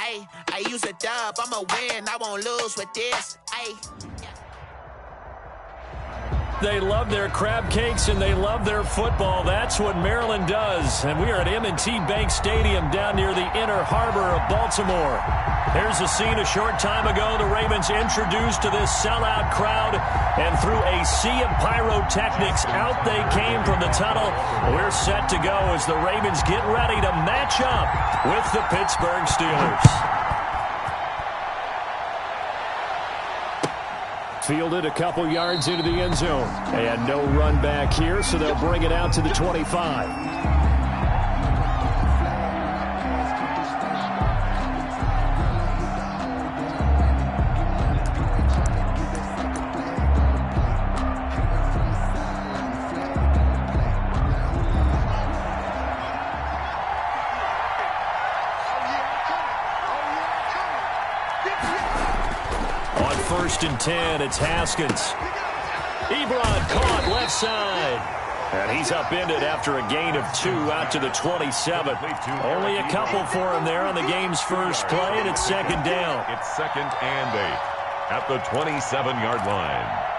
Ay, I use a dub, I'ma win, I won't lose with this. Ay. They love their crab cakes and they love their football. That's what Maryland does. And we are at M&T Bank Stadium down near the inner harbor of Baltimore. Here's a scene a short time ago. The Ravens introduced to this sellout crowd, and through a sea of pyrotechnics, out they came from the tunnel. We're set to go as the Ravens get ready to match up with the Pittsburgh Steelers. Fielded a couple yards into the end zone. And no run back here, so they'll bring it out to the 25. First and 10, it's Haskins. Ebron caught left side. And he's upended after a gain of 2 out to the 27. Only a couple for him there on the game's first play, and it's second down. It's 2nd and 8 at the 27-yard line.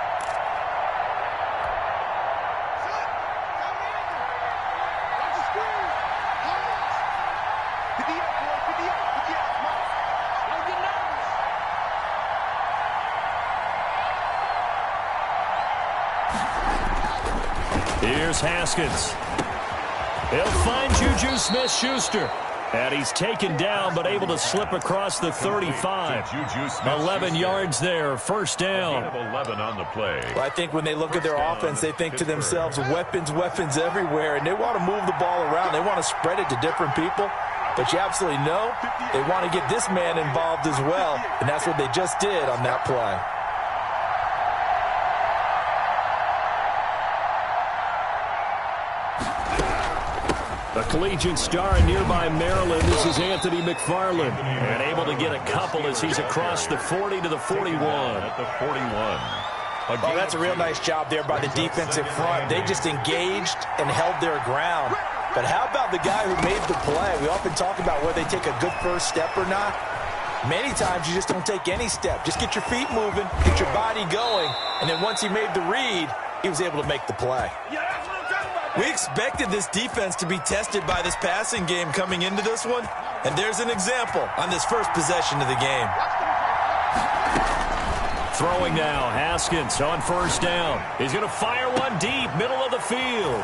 Here's Haskins. He'll find Juju Smith-Schuster. And he's taken down, but able to slip across the 35. 11 yards there, first down. 11 on the play. Well, I think when they look at their offense, they think to themselves, weapons, weapons everywhere. And they want to move the ball around. They want to spread it to different people. But you absolutely know they want to get this man involved as well. And that's what they just did on that play. A collegiate star in nearby Maryland. This is Anthony McFarland. And able to get a couple as he's across the 40 to the 41. At the 41. Oh, that's a real nice job there by the defensive front. They just engaged and held their ground. But how about the guy who made the play? We often talk about whether they take a good first step or not. Many times you just don't take any step. Just get your feet moving, get your body going, and then once he made the read, he was able to make the play. We expected this defense to be tested by this passing game coming into this one, and there's an example on this first possession of the game. Throwing now, Haskins on first down. He's going to fire one deep, middle of the field.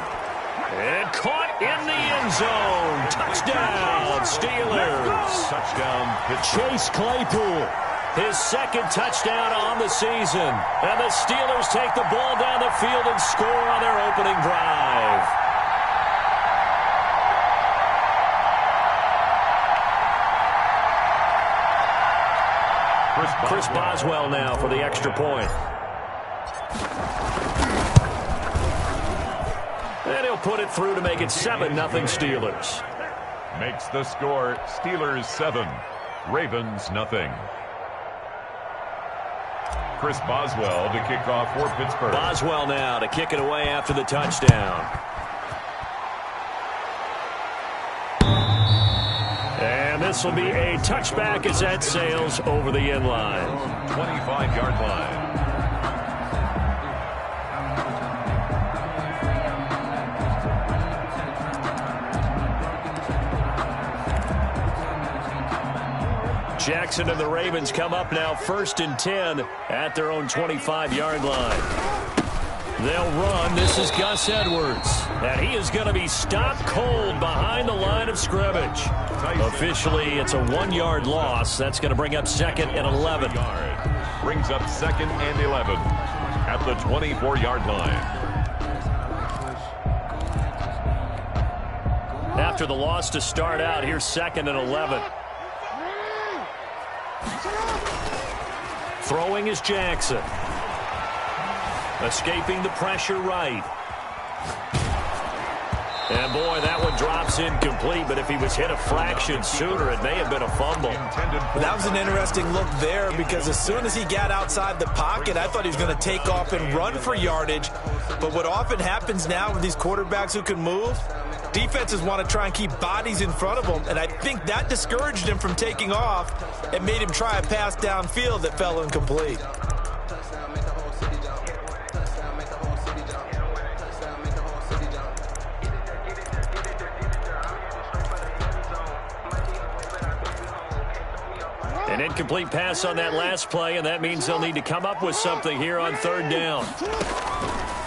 And caught in the end zone. Touchdown, Steelers. Touchdown. Chase Claypool, his second touchdown on the season. And the Steelers take the ball down the field and score on their opening drive. Chris Boswell now for the extra point. And he'll put it through to make it 7-0 Steelers. Makes the score Steelers 7, Ravens nothing. Chris Boswell to kick off for Pittsburgh. Boswell now to kick it away after the touchdown. And this will be a touchback as that sails over the end line. 25-yard line. Jackson and the Ravens come up now 1st and 10 at their own 25-yard line. They'll run. This is Gus Edwards. And he is going to be stopped cold behind the line of scrimmage. Officially, it's a 1-yard loss. That's going to bring up 2nd and 11. Brings up 2nd and 11 at the 24-yard line. After the loss to start out, here's 2nd and 11. Throwing is Jackson. Escaping the pressure right. And boy, that one drops incomplete, but if he was hit a fraction sooner, it may have been a fumble. That was an interesting look there because as soon as he got outside the pocket, I thought he was going to take off and run for yardage. But what often happens now with these quarterbacks who can move, Defenses want to try and keep bodies in front of them, and I think that discouraged him from taking off and made him try a pass downfield that fell incomplete. An incomplete pass on that last play, and that means they'll need to come up with something here on third down.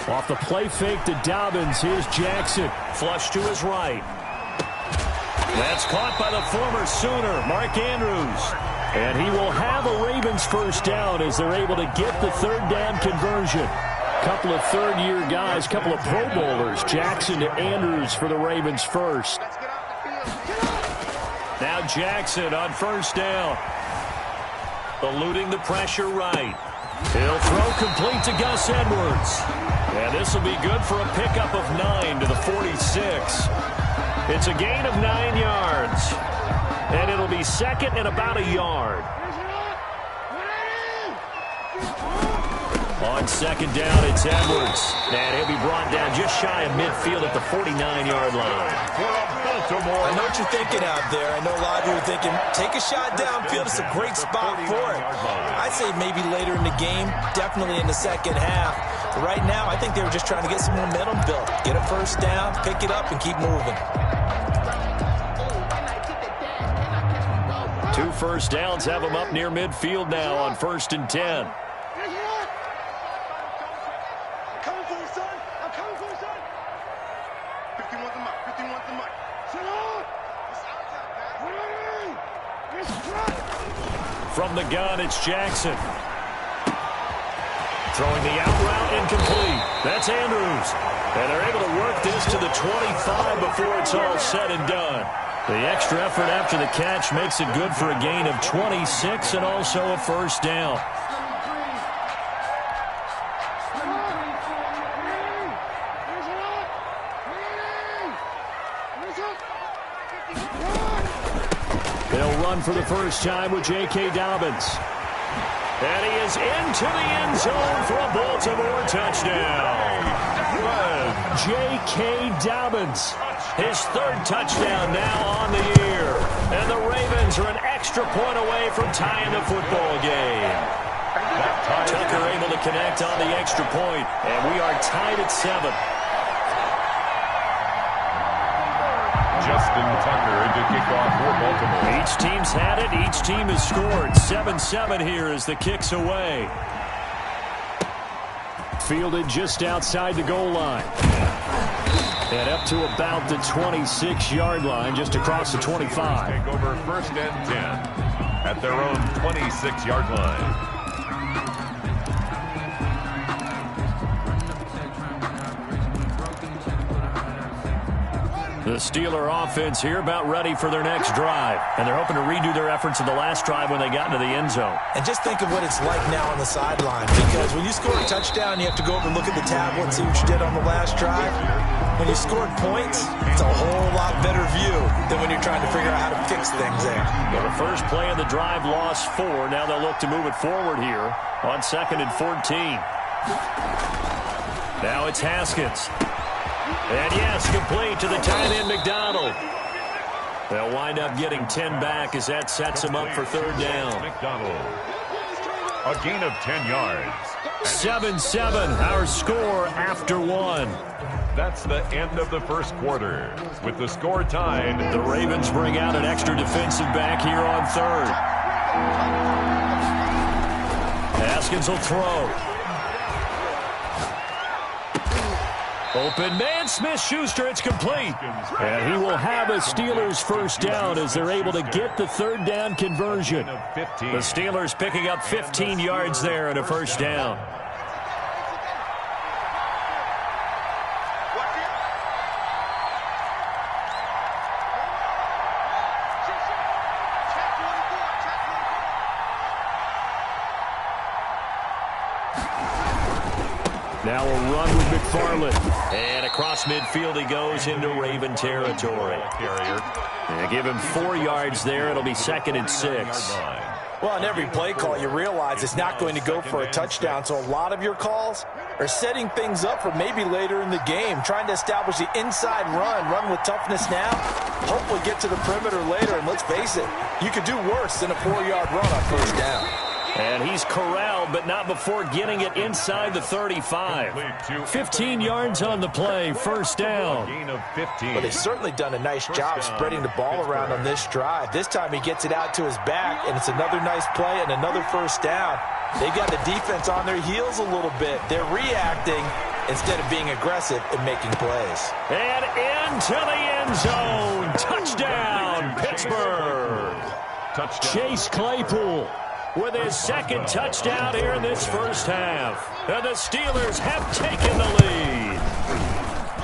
Off the play fake to Dobbins, here's Jackson. Flush to his right. That's caught by the former Sooner, Mark Andrews. And he will have a Ravens first down as they're able to get the third down conversion. Couple of third-year guys, couple of Pro Bowlers. Jackson to Andrews for the Ravens first. Now Jackson on first down. Eluding the pressure right. He'll throw complete to Gus Edwards. And this will be good for a pickup of 9 to the 46. It's a gain of 9 yards. And it'll be second and about a yard. On second down, it's Edwards. And he'll be brought down just shy of midfield at the 49-yard line. I know what you're thinking out there. I know a lot of you are thinking, take a shot downfield. It's a great spot for it. I'd say maybe later in the game, definitely in the second half. But right now, I think they were just trying to get some momentum built. Get a first down, pick it up, and keep moving. 2 first downs have them up near midfield now on 1st and 10. From the gun, it's Jackson. Throwing the out route incomplete. That's Andrews. And they're able to work this to the 25 before it's all said and done. The extra effort after the catch makes it good for a gain of 26 and also a first down. They'll run for the first time with J.K. Dobbins. And he is into the end zone for a Baltimore touchdown. J.K. Dobbins, his 3rd touchdown now on the year. And the Ravens are an extra point away from tying the football game. Tucker able to connect on the extra point, and we are tied at 7. Justin Tucker into kickoff for Baltimore. Each team's had it. Each team has scored. 7-7 here as the kick's away. Fielded just outside the goal line. And up to about the 26-yard line, just across the 25. Take over 1st and 10 at their own 26-yard line. The Steeler offense here about ready for their next drive. And they're hoping to redo their efforts in the last drive when they got into the end zone. And just think of what it's like now on the sideline. Because when you score a touchdown, you have to go over and look at the tablet and see what you did on the last drive. When you scored points, it's a whole lot better view than when you're trying to figure out how to fix things there. Well, the first play of the drive lost 4. Now they'll look to move it forward here on 2nd and 14. Now it's Haskins. And yes, complete to the tight end, McDonald. They'll wind up getting 10 back as that sets them up for 3rd down. McDonald. A gain of 10 yards. 7-7, our score after 1. That's the end of the first quarter. With the score tied, the Ravens bring out an extra defensive back here on 3rd. Haskins will throw. Open man, Smith-Schuster, it's complete. And he will have a Steelers first down as they're able to get the 3rd down conversion. The Steelers picking up 15 yards there and a first down. Now a run with McFarland. And across midfield he goes into Raven territory. They give him 4 yards there. It'll be 2nd and 6. Well, in every play call, you realize it's not going to go for a touchdown, so a lot of your calls are setting things up for maybe later in the game, trying to establish the inside run with toughness now, hopefully get to the perimeter later, and let's face it, you could do worse than a 4-yard run on first down. And he's corralled, but not before getting it inside the 35. 15 yards on the play, first down. But they've certainly done a nice job spreading the ball around on this drive. This time he gets it out to his back, and it's another nice play and another first down. They've got the defense on their heels a little bit. They're reacting instead of being aggressive and making plays. And into the end zone. Touchdown, Pittsburgh. Touchdown. Chase Claypool with his second touchdown here in this first half. And the Steelers have taken the lead.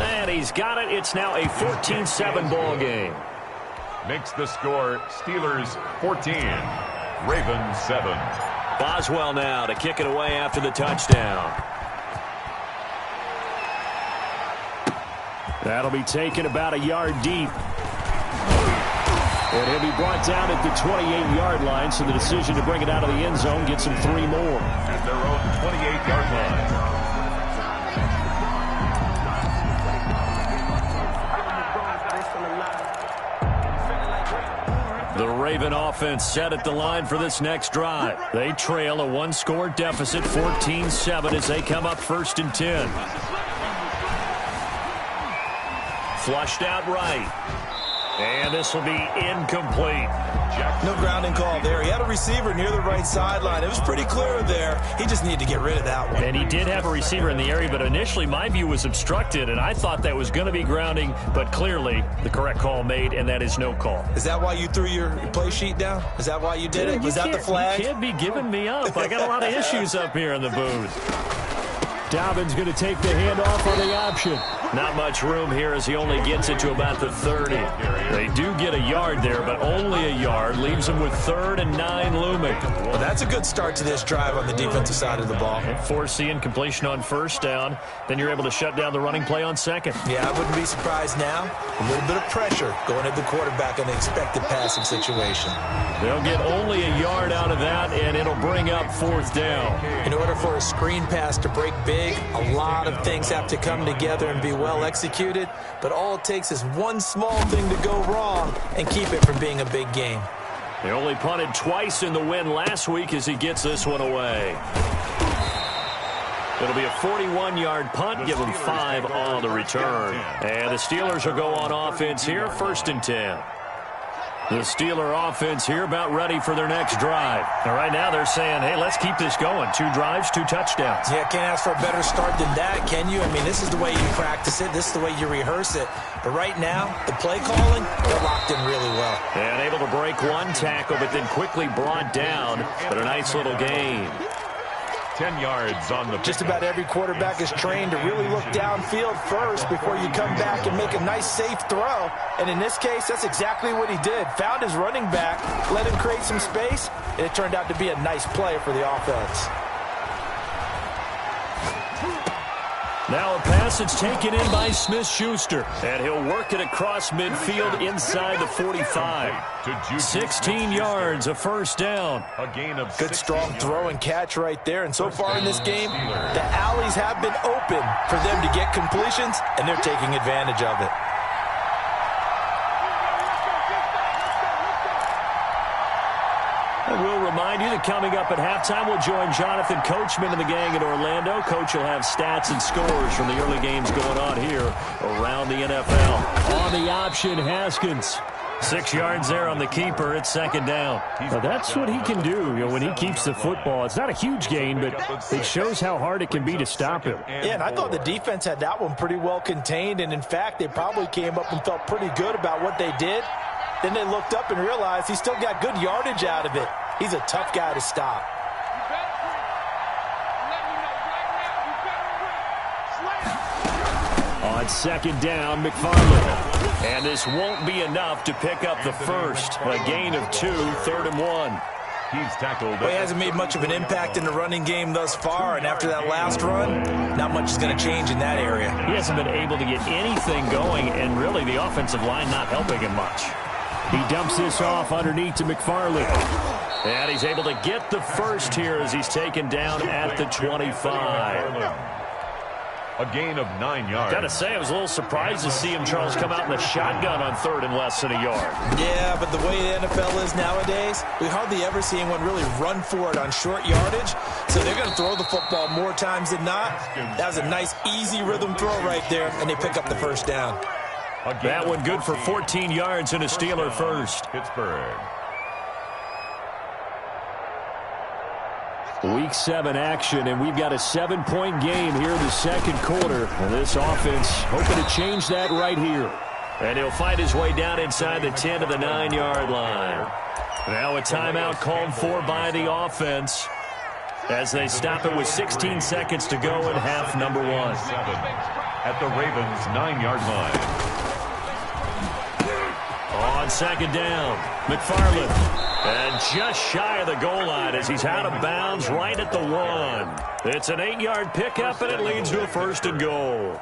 And he's got it. It's now a 14-7 ball game. Makes the score Steelers 14, Ravens 7. Boswell now to kick it away after the touchdown. That'll be taken about a yard deep. And he'll be brought down at the 28-yard line, so the decision to bring it out of the end zone gets him 3 more. At their own 28-yard line. The Raven offense set at the line for this next drive. They trail a 1-score deficit, 14-7, as they come up 1st and 10. Flushed out right. And this will be incomplete. No grounding call there. He had a receiver near the right sideline. It was pretty clear there. He just needed to get rid of that one. And he did have a receiver in the area, but initially my view was obstructed, and I thought that was going to be grounding, but clearly the correct call made, and that is no call. Is that why you threw your play sheet down? Is that why you did it? Was that the flag? You can't be giving me up. I got a lot of issues up here in the booth. Dobbins going to take the handoff on the option. Not much room here as he only gets it to about the 30. They do get a yard there, but only a yard. Leaves them with 3rd and 9 looming. Well, that's a good start to this drive on the defensive side of the ball. Forcing completion on first down. Then you're able to shut down the running play on second. Yeah, I wouldn't be surprised now. A little bit of pressure going at the quarterback in an expected passing situation. They'll get only a yard out of that, and it'll bring up 4th down. In order for a screen pass to break big, a lot of things have to come together and be well executed, but all it takes is one small thing to go wrong and keep it from being a big game. They only punted twice in the win last week as he gets this one away. It'll be a 41-yard punt, give them 5 on the return. And the Steelers will go on offense here, 1st and 10. The Steeler offense here about ready for their next drive. And right now they're saying, hey, let's keep this going. 2 drives, 2 touchdowns. Yeah, can't ask for a better start than that, can you? I mean, this is the way you practice it. This is the way you rehearse it. But right now, the play calling, they're locked in really well. And able to break 1 tackle, but then quickly brought down. But a nice little gain. 10 yards on the pick. Just about every quarterback is trained to really look downfield first before you come back and make a nice, safe throw. And in this case, that's exactly what he did. Found his running back, let him create some space, and it turned out to be a nice play for the offense. Now a pass that's taken in by Smith-Schuster. And he'll work it across midfield inside the 45. 16 yards, a 1st down. A gain of good, strong throw and catch right there. And so far in this game, the alleys have been open for them to get completions, and they're taking advantage of it. I will remind you that coming up at halftime, we'll join Jonathan Coachman and the gang in Orlando. Coach will have stats and scores from the early games going on here around the NFL. On the option, Haskins. 6 yards there on the keeper. It's 2nd down. Now that's what he can do, when he keeps the football. It's not a huge gain, but it shows how hard it can be to stop him. Yeah, and I thought the defense had that one pretty well contained, and in fact, they probably came up and felt pretty good about what they did. Then they looked up and realized he still got good yardage out of it. He's a tough guy to stop. On 2nd down, McFarland. And this won't be enough to pick up the first. A gain of 2, 3rd and 1. He's tackled. Well, he hasn't made much of an impact in the running game thus far, and after that last run, not much is going to change in that area. He hasn't been able to get anything going, and really the offensive line not helping him much. He dumps this off underneath to McFarland. And he's able to get the first here as he's taken down at the 25. A gain of 9 yards. Got to say, I was a little surprised to see him, Charles, come out in the shotgun on 3rd and less than a yard. Yeah, but the way the NFL is nowadays, we hardly ever see anyone really run for it on short yardage. So they're going to throw the football more times than not. That was a nice, easy rhythm throw right there, and they pick up the first down. That one good for 14 yards and a Steeler first. Pittsburgh. Week 7 action, and we've got a 7-point game here in the second quarter. And this offense hoping to change that right here. And he'll find his way down inside the 10 to the 9-yard line. Now a timeout called for by the offense as they stop it with 16 seconds to go in half number 1. At the Ravens' 9-yard line. On second down, McFarland. And just shy of the goal line as he's out of bounds right at the 1. It's an 8-yard pickup, and it leads to a 1st and goal.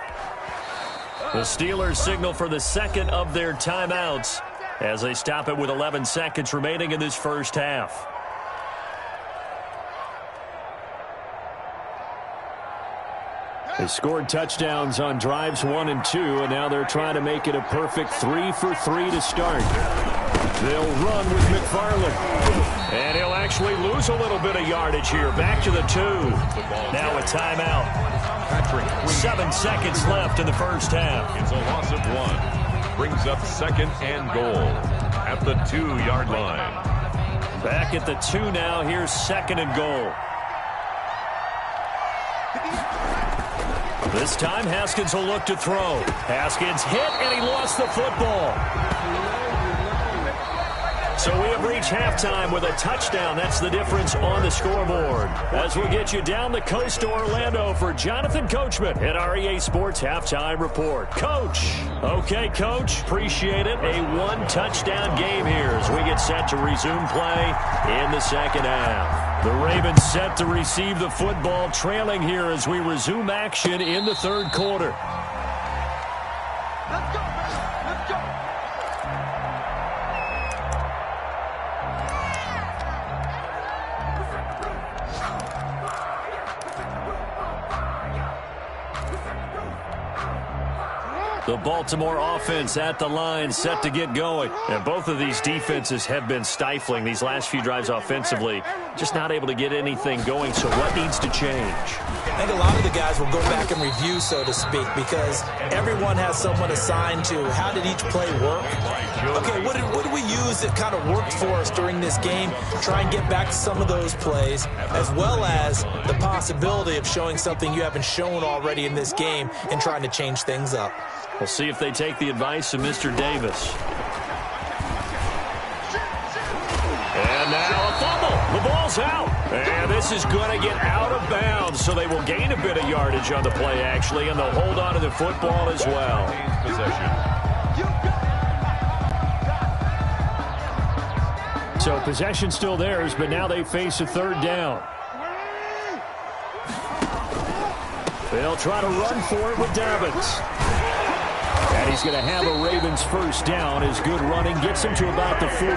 The Steelers signal for the second of their timeouts as they stop it with 11 seconds remaining in this first half. They scored touchdowns on drives 1 and 2, and now they're trying to make it a perfect 3 for 3 to start. They'll run with McFarland. And he'll actually lose a little bit of yardage here. Back to the 2. Now a timeout. 7 seconds left in the first half. It's a loss of 1. Brings up 2nd and goal at the 2-yard line. Back at the 2 now. Here's 2nd and goal. This time, Haskins will look to throw. Haskins hit, and he lost the football. So we have reached halftime with a touchdown. That's the difference on the scoreboard. As we'll get you down the coast to Orlando for Jonathan Coachman at our EA Sports Halftime Report. Coach. Okay, Coach. Appreciate it. A 1-touchdown game here as we get set to resume play in the second half. The Ravens set to receive the football, trailing here as we resume action in the third quarter. Let's go, let's go. The Baltimore offense at the line, set to get going. And both of these defenses have been stifling these last few drives offensively. Just not able to get anything going, so what needs to change? I think a lot of the guys will go back and review, so to speak, because everyone has someone assigned to how did each play work. Okay, what did we use that kind of worked for us during this game? Try and get back to some of those plays, as well as the possibility of showing something you haven't shown already in this game and trying to change things up. We'll see if they take the advice of Mr. Davis. And now a fumble. The ball's out. And this is going to get out of bounds, so they will gain a bit of yardage on the play, actually, and they'll hold on to the football as well. So possession still theirs, but now they face a third down. They'll try to run for it with Dobbins. And he's going to have a Ravens first down. His good running gets him to about the 44.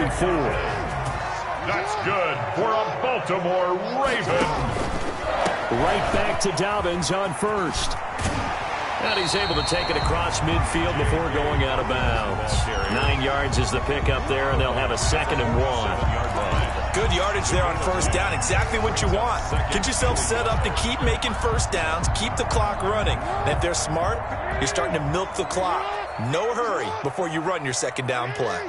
That's good for a Baltimore Raven. Right back to Dobbins on first. And he's able to take it across midfield before going out of bounds. 9 yards is the pickup there, and they'll have a 2nd and 1. Good yardage there on first down. Exactly what you want. Get yourself set up to keep making first downs, keep the clock running. And if they're smart, you're starting to milk the clock. No hurry before you run your second down play.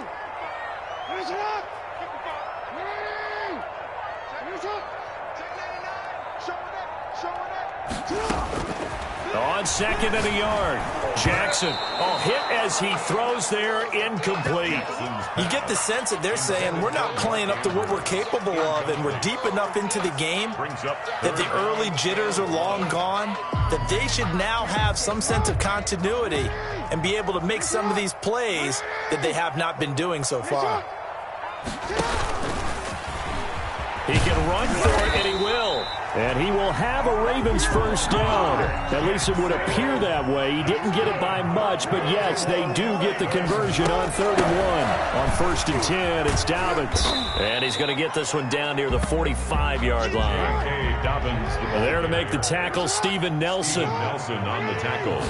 On 2nd and a yard. Jackson, hit as he throws there, incomplete. You get the sense that they're saying we're not playing up to what we're capable of, and we're deep enough into the game that the early jitters are long gone, that they should now have some sense of continuity and be able to make some of these plays that they have not been doing so far. He can run for it, and he will. And he will have a Ravens first down. At least it would appear that way. He didn't get it by much, but yes, they do get the conversion on 3rd and 1. On 1st and 10, it's Dobbins. And he's going to get this one down near the 45-yard line. There to make the tackle, Steven Nelson. Nelson on the tackle.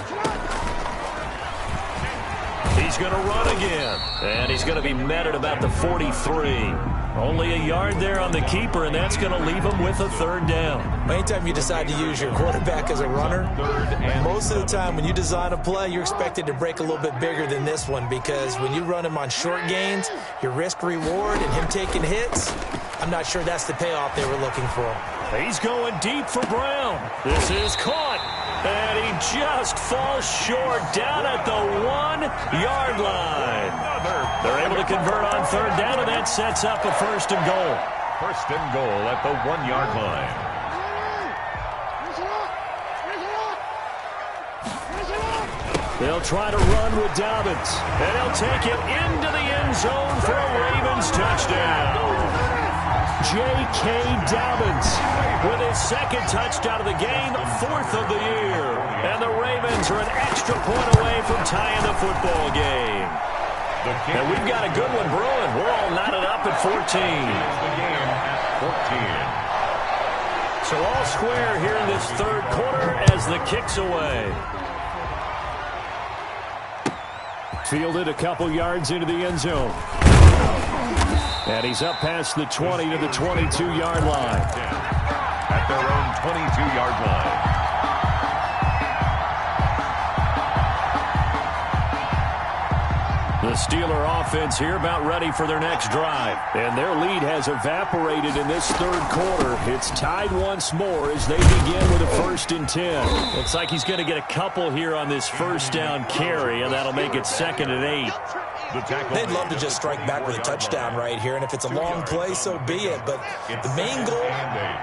He's going to run again. And he's going to be met at about the 43. Only a yard there on the keeper, and that's going to leave him with a 3rd down. Anytime you decide to use your quarterback as a runner, most of the time when you design a play, you're expected to break a little bit bigger than this one, because when you run him on short gains, your risk-reward and him taking hits, I'm not sure that's the payoff they were looking for. He's going deep for Brown. This is caught. And he just falls short down at the 1-yard line. They're able to convert on 3rd down, and that sets up a 1st and goal. 1st and goal at the 1-yard line. They'll try to run with Dobbins, and he'll take it into the end zone for a Ravens touchdown. J.K. Dobbins with his 2nd touchdown of the game, 4th of the year. And the Ravens are an extra point away from tying the football game. And we've got a good one brewing. We're all knotted up at 14. The game at 14. So all square here in this 3rd quarter as the kick's away. Fielded a couple yards into the end zone. And he's up past the 20 to the 22-yard line. At their own 22-yard line. The Steeler offense here about ready for their next drive. And their lead has evaporated in this 3rd quarter. It's tied once more as they begin with a 1st and 10. Looks like he's going to get a couple here on this 1st down carry, and that'll make it 2nd and 8. They'd love to just strike back with a touchdown right here, and if it's a long play, so be it. But the main goal,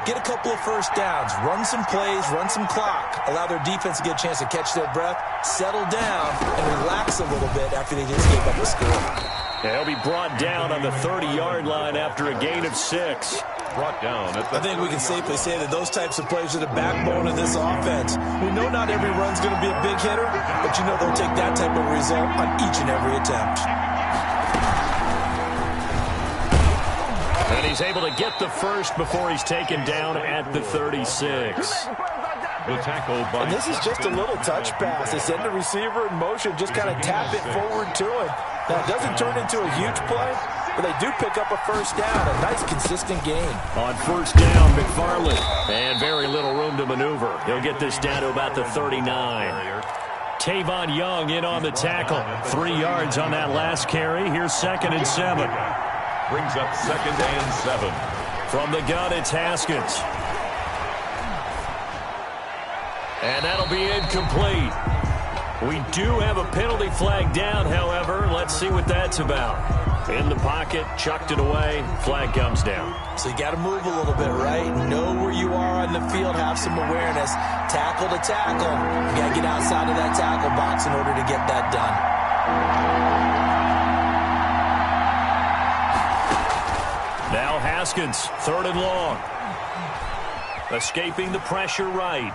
get a couple of 1st downs, run some plays, run some clock, allow their defense to get a chance to catch their breath, settle down, and relax a little bit after they just gave up a score. He'll be brought down on the 30-yard line after a gain of 6. Brought down at I think we can safely say that those types of plays are the backbone of this offense. We know not every run's going to be a big hitter, but you know they'll take that type of result on each and every attempt. And he's able to get the 1st before he's taken down at the 36. the tackle by. And this is just a little touch pass. They send the receiver in motion, just kind of tap it forward to him. Now, it doesn't turn into a huge play, but they do pick up a 1st down. A nice, consistent gain. On 1st down, McFarland. And very little room to maneuver. He'll get this down to about the 39. Tavon Young in on the tackle. 3 yards on that last carry. Here's 2nd and 7. Brings up 2nd and 7. From the gun, it's Haskins. And that'll be incomplete. We do have a penalty flag down, however. Let's see what that's about. In the pocket, chucked it away, flag comes down. So you got to move a little bit, right? Know where you are on the field, have some awareness. Tackle to tackle. You got to get outside of that tackle box in order to get that done. Now Haskins, 3rd and long. Escaping the pressure right.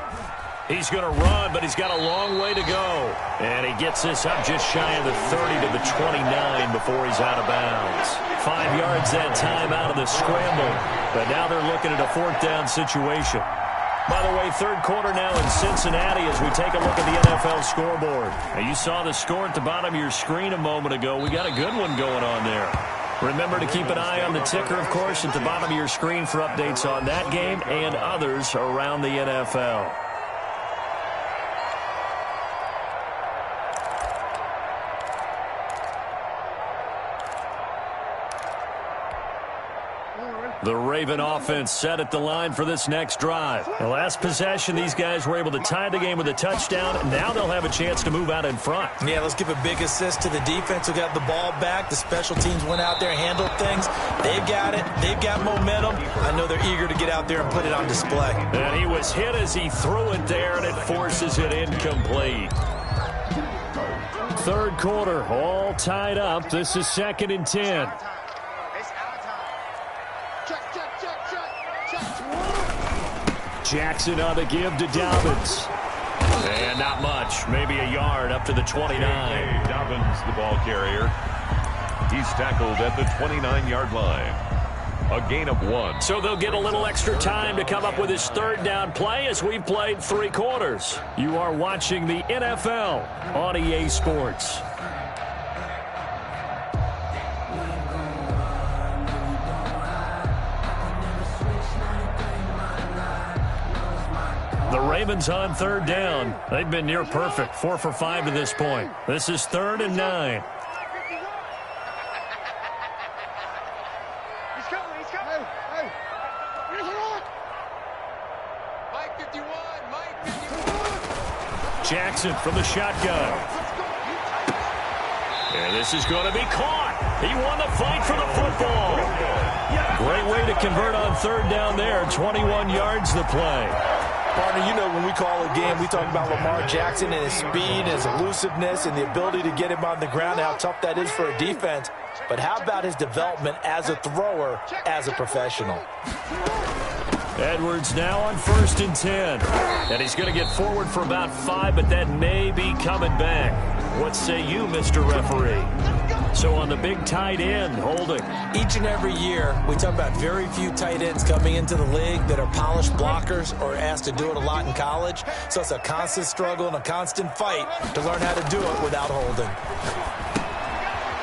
He's going to run, but he's got a long way to go. And he gets this up just shy of the 30 to the 29 before he's out of bounds. 5 yards that time out of the scramble. But now they're looking at a 4th down situation. By the way, 3rd quarter now in Cincinnati as we take a look at the NFL scoreboard. Now, you saw the score at the bottom of your screen a moment ago. We got a good one going on there. Remember to keep an eye on the ticker, of course, at the bottom of your screen for updates on that game and others around the NFL. The Raven offense set at the line for this next drive. The last possession, these guys were able to tie the game with a touchdown. Now they'll have a chance to move out in front. Yeah, let's give a big assist to the defense who got the ball back. The special teams went out there, handled things. They've got it. They've got momentum. I know they're eager to get out there and put it on display. And he was hit as he threw it there, and it forces it incomplete. 3rd quarter, all tied up. This is 2nd and 10. Jackson on the give to Dobbins. And not much, maybe a yard up to the 29. Dobbins, the ball carrier. He's tackled at the 29-yard line. A gain of 1. So they'll get a little extra time to come up with his third down play as we've played 3 quarters. You are watching the NFL on EA Sports. The Ravens on third down. They've been near perfect, 4 for 5 to this point. This is 3rd and 9. Jackson from the shotgun. And this is going to be caught. He won the fight for the football. Great way to convert on third down there. 21 yards the play. Partner, you know when we call a game, we talk about Lamar Jackson and his speed, and his elusiveness, and the ability to get him on the ground, and how tough that is for a defense. But how about his development as a thrower, as a professional? Edwards now on 1st and 10. And he's going to get forward for about 5, but that may be coming back. What say you, Mr. Referee? So on the big tight end, holding. Each and every year, we talk about very few tight ends coming into the league that are polished blockers or asked to do it a lot in college. So it's a constant struggle and a constant fight to learn how to do it without holding.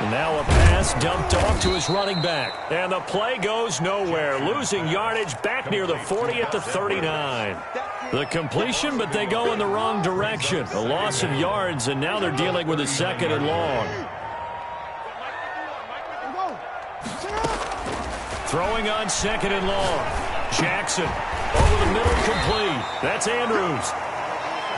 And now a pass dumped off to his running back. And the play goes nowhere. Losing yardage back near the 40 at the 39. The completion, but they go in the wrong direction. A loss of yards, and now they're dealing with a 2nd and long. Throwing on 2nd and long. Jackson over the middle, complete. That's Andrews.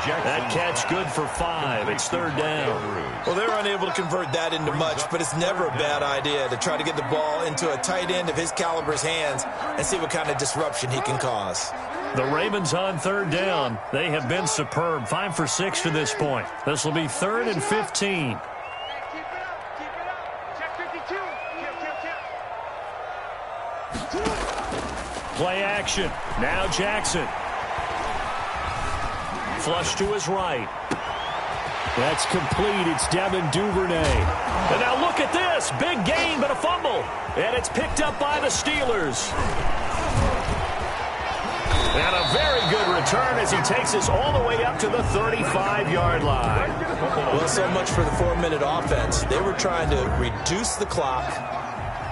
That catch good for 5. It's 3rd down. Well, they're unable to convert that into much, but it's never a bad idea to try to get the ball into a tight end of his caliber's hands and see what kind of disruption he can cause. The Ravens on 3rd down. They have been superb. 5 for 6 to this point. This will be 3rd and 15. Play action. Now Jackson. Flush to his right. That's complete. It's Devin Duvernay. And now look at this. Big gain, but a fumble. And it's picked up by the Steelers. And a very good return as he takes us all the way up to the 35-yard line. Well, so much for the 4-minute offense. They were trying to reduce the clock,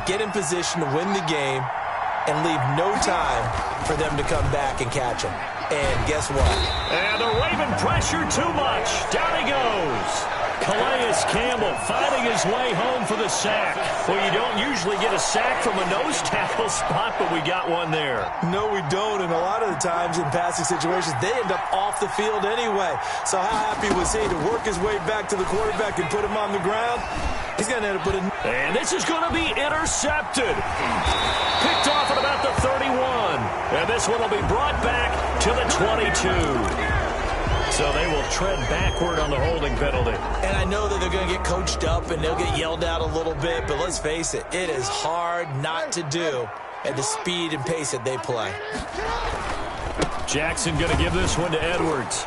get in position to win the game, and leave no time for them to come back and catch him. And guess what? And the Raven pressure too much. Down he goes. Calais Campbell finding his way home for the sack. Well, you don't usually get a sack from a nose tackle spot, but we got one there. No, we don't. And a lot of the times in passing situations, they end up off the field anyway. So how happy was he to work his way back to the quarterback and put him on the ground? He's going to end up with a... And this is going to be intercepted. Picked off at about the 31. And this one will be brought back to the 22. So they will tread backward on the holding penalty. And I know that they're going to get coached up and they'll get yelled out a little bit, but let's face it, it is hard not to do at the speed and pace that they play. Jackson going to give this one to Edwards.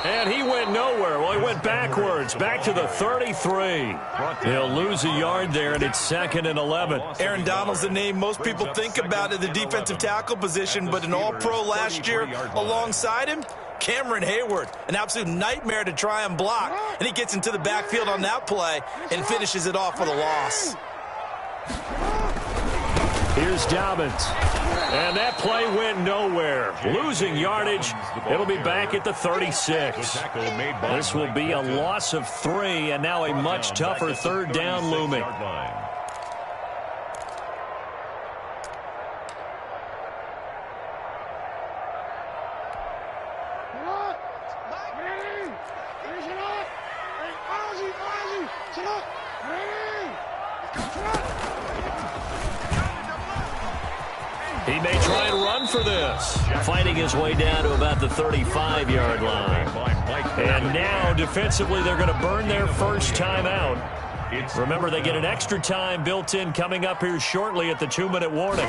And he went nowhere. Well, he went backwards, back to the 33. They'll lose a yard there, and it's 2nd and 11. Aaron Donald's the name most people think about at the defensive tackle position, but an all-pro last year alongside him, Cameron Hayward, an absolute nightmare to try and block. And he gets into the backfield on that play and finishes it off with a loss. Here's Dobbins. And that play went nowhere. Losing yardage. It'll be back at the 36. This will be a loss of 3, and now a much tougher 3rd down looming. He may try and run for this. Fighting his way down to about the 35-yard line. And now, defensively, they're going to burn their first time out. Remember, they get an extra time built in coming up here shortly at the 2-minute warning.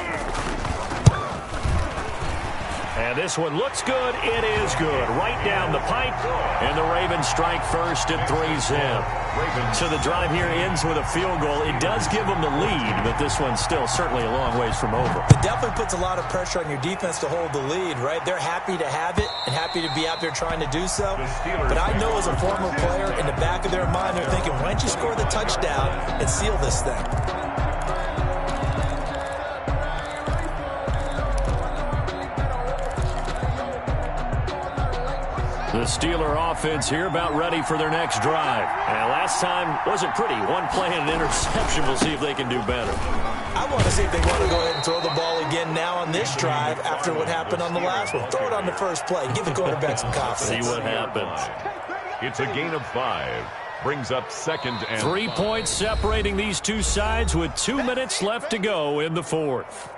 And this one looks good. It is good. Right down the pipe. And the Ravens strike first at 3-zip. So the drive here ends with a field goal. It does give them the lead, but this one's still certainly a long ways from over. It definitely puts a lot of pressure on your defense to hold the lead, right? They're happy to have it and happy to be out there trying to do so. But I know as a former player, in the back of their mind, they're thinking, why don't you score the touchdown and seal this thing? The Steeler offense here about ready for their next drive. And last time wasn't pretty. One play and an interception. We'll see if they can do better. I want to see if they want to go ahead and throw the ball again now on this drive after what happened on the last one. Throw it on the first play. Give the quarterback some confidence. See what happens. It's a gain of 5. Brings up 2nd and 3 points separating these two sides with 2 minutes left to go in the 4th.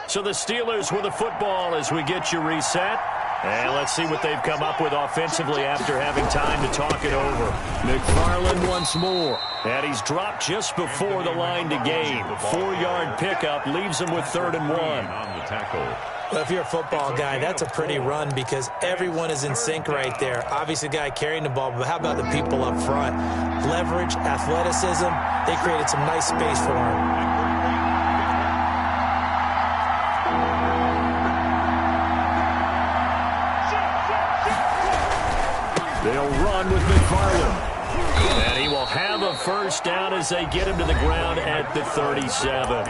So the Steelers with the football as we get you reset. And let's see what they've come up with offensively after having time to talk it over. McFarland once more. And he's dropped just before the line to gain. 4-yard pickup leaves him with 3rd and 1. on the tackle. Well, if you're a football guy, that's a pretty run because everyone is in sync right there. Obviously, the guy carrying the ball, but how about the people up front? Leverage, athleticism, they created some nice space for him. They'll run with McFarland. And he will have a first down as they get him to the ground at the 37.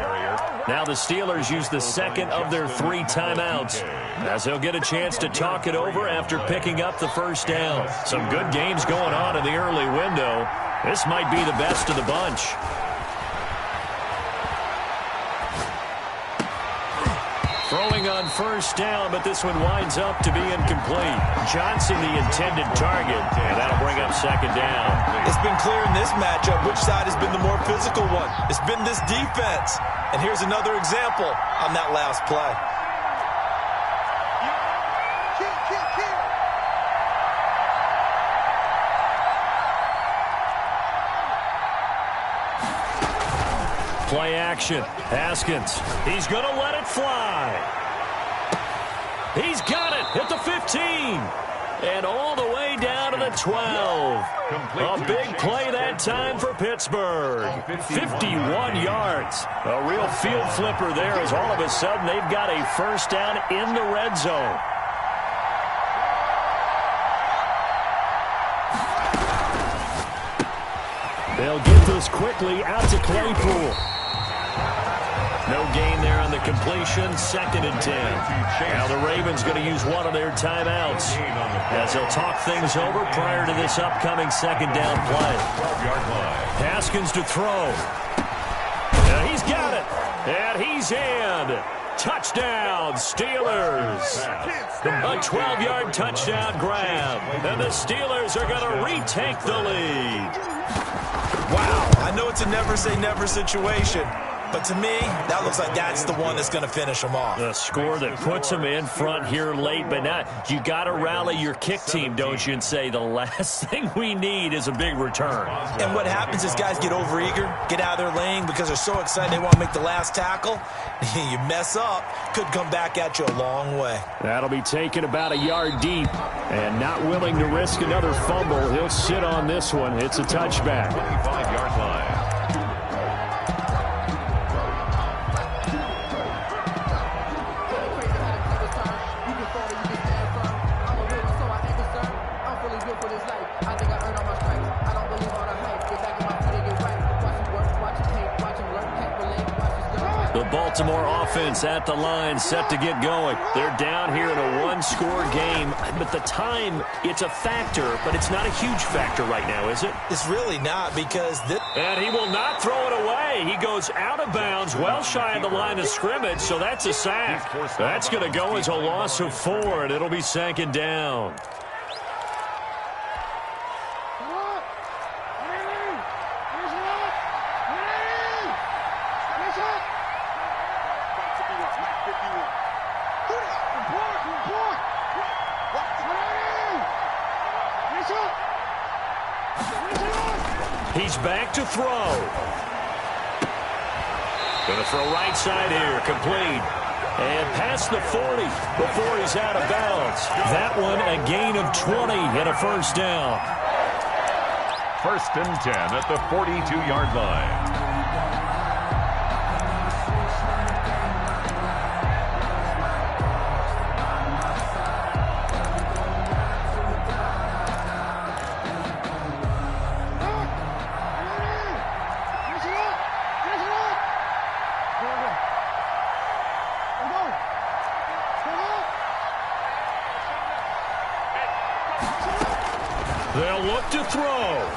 Now the Steelers use the second of their 3 timeouts as they'll get a chance to talk it over after picking up the first down. Some good games going on in the early window. This might be the best of the bunch. Throwing on first down, but this one winds up to be incomplete. Johnson the intended target, and that'll bring up 2nd down. It's been clear in this matchup which side has been the more physical one. It's been this defense. And here's another example on that last play. Play action. Haskins. He's going to let it fly. He's got it at the 15. And all the way down to the 12. A big play that time for Pittsburgh. 51 yards. A real field flipper there as all of a sudden they've got a first down in the red zone. They'll get this quickly out to Claypool. No gain there on the completion. 2nd and 10. Now the Ravens going to use one of their timeouts as they'll talk things over prior to this upcoming 2nd down play. Haskins to throw. And he's got it. And he's in. Touchdown, Steelers. A 12-yard touchdown grab. And the Steelers are going to retake the lead. Wow, I know it's a never-say-never situation, but to me, that looks like that's the one that's going to finish them off. The score that puts them in front here late, but now you got to rally your kick team, don't you, and say the last thing we need is a big return. And what happens is guys get overeager, get out of their lane because they're so excited they want to make the last tackle. You mess up, could come back at you a long way. That'll be taken about a yard deep, and not willing to risk another fumble. He'll sit on this one. It's a touchback. 25-yard line. Baltimore offense at the line, set to get going. They're down here in a one-score game, but the time, it's a factor, but it's not a huge factor right now, is it? It's really not because this... And he will not throw it away. He goes out of bounds, well shy of the line of scrimmage, so that's a sack. That's going to go as a loss of 4, and it'll be 2nd down. He's back to throw. Going to throw right side here, complete. And past the 40 before he's out of bounds. That one a gain of 20 and a first down. 1st and 10 at the 42-yard line. They'll look to throw.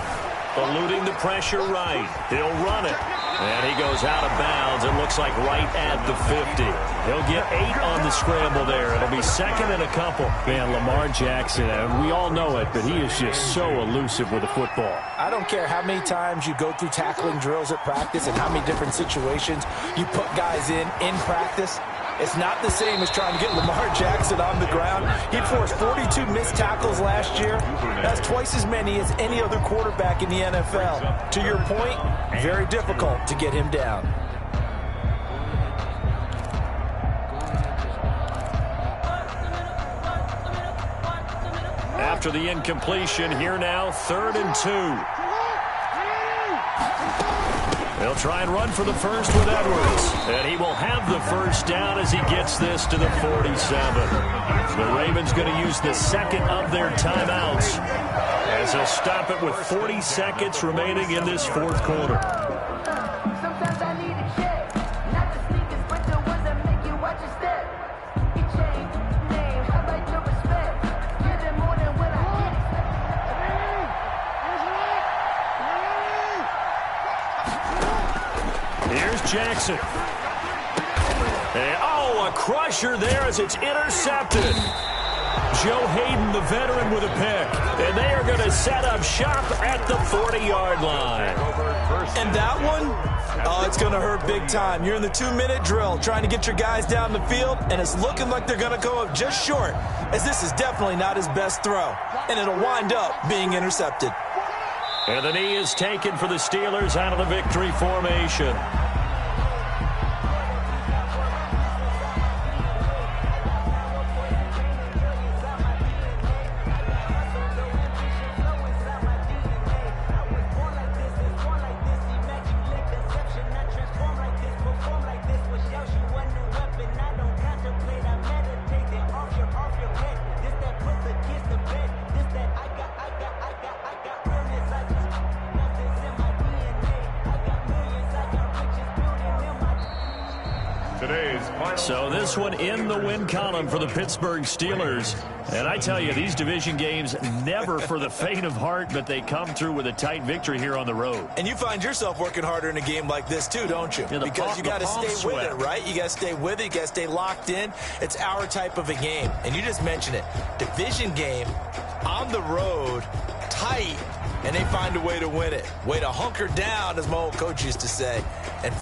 Eluding the pressure right. He'll run it. And he goes out of bounds. It looks like right at the 50. He'll get 8 on the scramble there. It'll be 2nd and a couple. Man, Lamar Jackson, we all know it, but he is just so elusive with the football. I don't care how many times you go through tackling drills at practice and how many different situations you put guys in practice. It's not the same as trying to get Lamar Jackson on the ground. He forced 42 missed tackles last year. That's twice as many as any other quarterback in the NFL. To your point, very difficult to get him down. After the incompletion, here now, 3rd and 2. They'll try and run for the first with Edwards. And he will have the first down as he gets this to the 47. The Ravens going to use the 2nd of their timeouts as they'll stop it with 40 seconds remaining in this 4th quarter. Sometimes I need a check, not the sneakers, but the ones that make you watch your step. You change name, how about your respect? Give them more than what I get. Here's Jackson. And, a crusher there as it's intercepted. Joe Hayden, the veteran, with a pick. And they are going to set up shop at the 40-yard line. And that one, it's going to hurt big time. You're in the 2-minute drill trying to get your guys down the field, and it's looking like they're going to go up just short, as this is definitely not his best throw. And it'll wind up being intercepted. And the knee is taken for the Steelers out of the victory formation. So this one in the win column for the Pittsburgh Steelers. And I tell you, these division games never for the faint of heart, but they come through with a tight victory here on the road. And you find yourself working harder in a game like this too, don't you? Yeah, because you got to stay with it, right? You got to stay with it. You got to stay locked in. It's our type of a game. And you just mentioned it. Division game on the road, tight, and they find a way to win it. Way to hunker down, as my old coach used to say. And